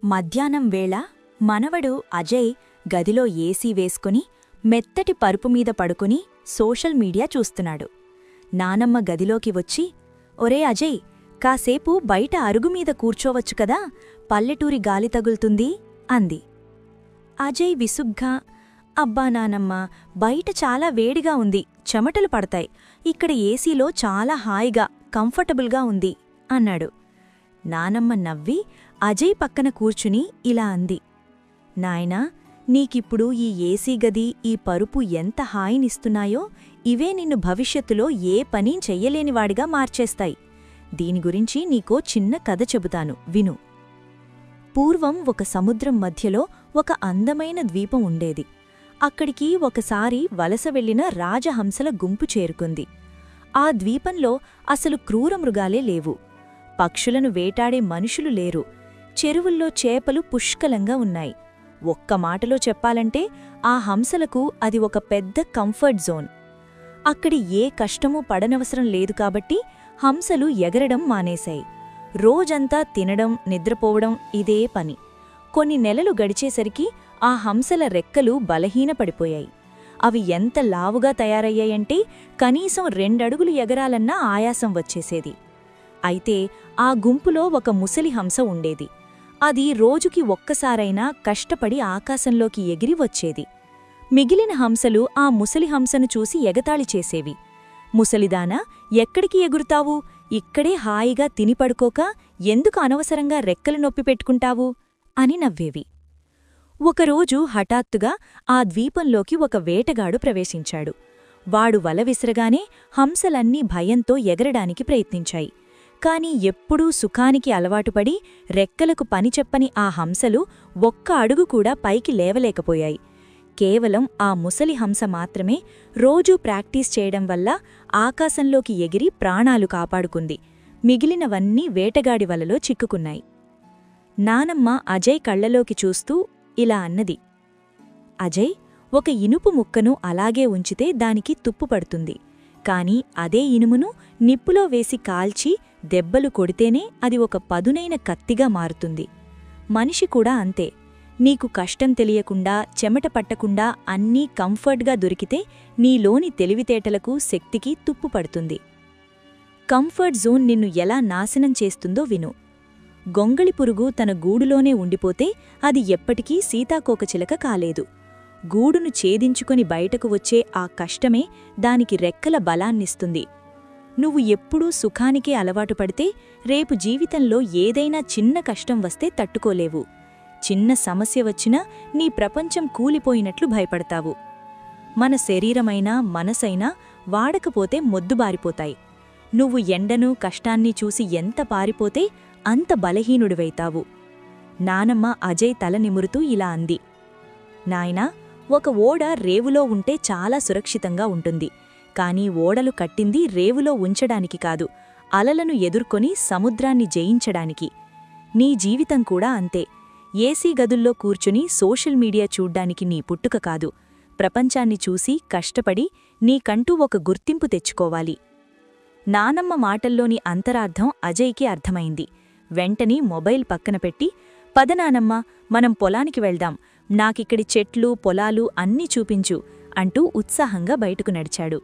మధ్యాహ్నం వేళ మనవడు అజయ్ గదిలో ఏసీ వేసుకుని మెత్తటి పరుపుమీద పడుకుని సోషల్ మీడియా చూస్తున్నాడు. నానమ్మ గదిలోకి వచ్చి, ఒరే అజయ్, కాసేపు బయట అరుగుమీద కూర్చోవచ్చు కదా, పల్లెటూరి గాలి తగులుతుంది అంది. అజయ్ విసుగ్గా, అబ్బా నానమ్మ, బయట చాలా వేడిగా ఉంది, చెమటలు పడతాయి, ఇక్కడ ఏసీలో చాలా హాయిగా కంఫర్టబుల్గా ఉంది అన్నాడు. నానమ్మ నవ్వి అజయ్ పక్కన కూర్చుని ఇలా అంది, నాయనా, నీకిప్పుడు ఈ ఏసీ గది, ఈ పరుపు ఎంత హాయినిస్తున్నాయో ఇవే నిన్ను భవిష్యత్తులో ఏ పని చెయ్యలేనివాడిగా మార్చేస్తాయి. దీని గురించి నీకో చిన్న కథ చెబుతాను, విను. పూర్వం ఒక సముద్రం మధ్యలో ఒక అందమైన ద్వీపం ఉండేది. అక్కడికి ఒకసారి వలస వెళ్లిన రాజహంసల గుంపు చేరుకుంది. ఆ ద్వీపంలో అసలు క్రూరమృగాలే లేవు. పక్షులను వేటాడే మనుషులు లేరు. చెరువుల్లో చేపలు పుష్కలంగా ఉన్నాయి. ఒక్క మాటలో చెప్పాలంటే ఆ హంసలకు అది ఒక పెద్ద కంఫర్ట్ జోన్. అక్కడి ఏ కష్టమూ పడనవసరం లేదు కాబట్టి హంసలు ఎగరడం మానేశాయి. రోజంతా తినడం, నిద్రపోవడం ఇదే పని. కొన్ని నెలలు గడిచేసరికి ఆ హంసల రెక్కలు బలహీనపడిపోయాయి. అవి ఎంత లావుగా తయారయ్యాయంటే కనీసం 2 అడుగులు ఎగరాలన్నా ఆయాసం వచ్చేసేది. అయితే ఆ గుంపులో ఒక ముసలి హంస ఉండేది. అది రోజుకి ఒక్కసారైనా కష్టపడి ఆకాశంలోకి ఎగిరి వచ్చేది. మిగిలిన హంసలు ఆ ముసలి హంసను చూసి ఎగతాళి చేసేవి. ముసలిదానా, ఎక్కడికి ఎగురుతావు? ఇక్కడే హాయిగా తినిపడుకోక ఎందుకు అనవసరంగా రెక్కలు నొప్పి పెట్టుకుంటావు అని నవ్వేవి. ఒకరోజు హఠాత్తుగా ఆ ద్వీపంలోకి ఒక వేటగాడు ప్రవేశించాడు. వాడు వల విసరగానే హంసలన్నీ భయంతో ఎగరడానికి ప్రయత్నించాయి. కాని ఎప్పుడూ సుఖానికి అలవాటుపడి రెక్కలకు పనిచెప్పని ఆ హంసలు ఒక్క అడుగు కూడా పైకి లేవలేకపోయాయి. కేవలం ఆ ముసలి హంస మాత్రమే రోజూ ప్రాక్టీస్ చేయడం వల్ల ఆకాశంలోకి ఎగిరి ప్రాణాలు కాపాడుకుంది. మిగిలినవన్నీ వేటగాడి వలలో చిక్కుకున్నాయి. నానమ్మ అజయ్ కళ్లలోకి చూస్తూ ఇలా అన్నది, అజయ్, ఒక ఇనుపు ముక్కను అలాగే ఉంచితే దానికి తుప్పుపడుతుంది. కాని అదే ఇనుమును నిప్పులో వేసి కాల్చి దెబ్బలు కొడితేనే అది ఒక పదునైన కత్తిగా మారుతుంది. మనిషి కూడా అంతే. నీకు కష్టం తెలియకుండా, చెమట పట్టకుండా అన్నీ కంఫర్ట్గా దొరికితే నీలోని తెలివితేటలకు, శక్తికి తుప్పుపడుతుంది. కంఫర్ట్ జోన్ నిన్ను ఎలా నాశనం చేస్తుందో విను. గొంగళి పురుగు తన గూడులోనే ఉండిపోతే అది ఎప్పటికీ సీతాకోకచిలక కాలేదు. గూడును ఛేదించుకొని బయటకు వచ్చే ఆ కష్టమే దానికి రెక్కల బలాన్నిస్తుంది. నువ్వు ఎప్పుడూ సుఖానికే అలవాటు పడితే రేపు జీవితంలో ఏదైనా చిన్న కష్టం వస్తే తట్టుకోలేవు. చిన్న సమస్య వచ్చినా నీ ప్రపంచం కూలిపోయినట్లు భయపడతావు. మన శరీరమైనా మనసైనా వాడకపోతే మొద్దుబారిపోతాయి. నువ్వు ఎండను, కష్టాన్ని చూసి ఎంత పారిపోతే అంత బలహీనుడివైతావు. నానమ్మ అజయ్ తల నిమురుతూ ఇలా అంది, నాయనా, ఒక ఓడ రేవులో ఉంటే చాలా సురక్షితంగా ఉంటుంది. కానీ ఓడలు కట్టింది రేవులో ఉంచడానికి కాదు, అలలను ఎదుర్కొని సముద్రాన్ని జయించడానికి. నీ జీవితం కూడా అంతే. ఏసీ గదుల్లో కూర్చుని సోషల్ మీడియా చూడ్డానికి నీ పుట్టుక కాదు, ప్రపంచాన్ని చూసి కష్టపడి నీకంటూ ఒక గుర్తింపు తెచ్చుకోవాలి. నానమ్మ మాటల్లోని అంతరార్థం అజయ్కి అర్థమైంది. వెంటనే మొబైల్ పక్కన పెట్టి, పద నానమ్మ, మనం పొలానికి వెళ్దాం, నాకిక్కడి చెట్లు, పొలాలు అన్నీ చూపించు అంటూ ఉత్సాహంగా బయటకు నడిచాడు.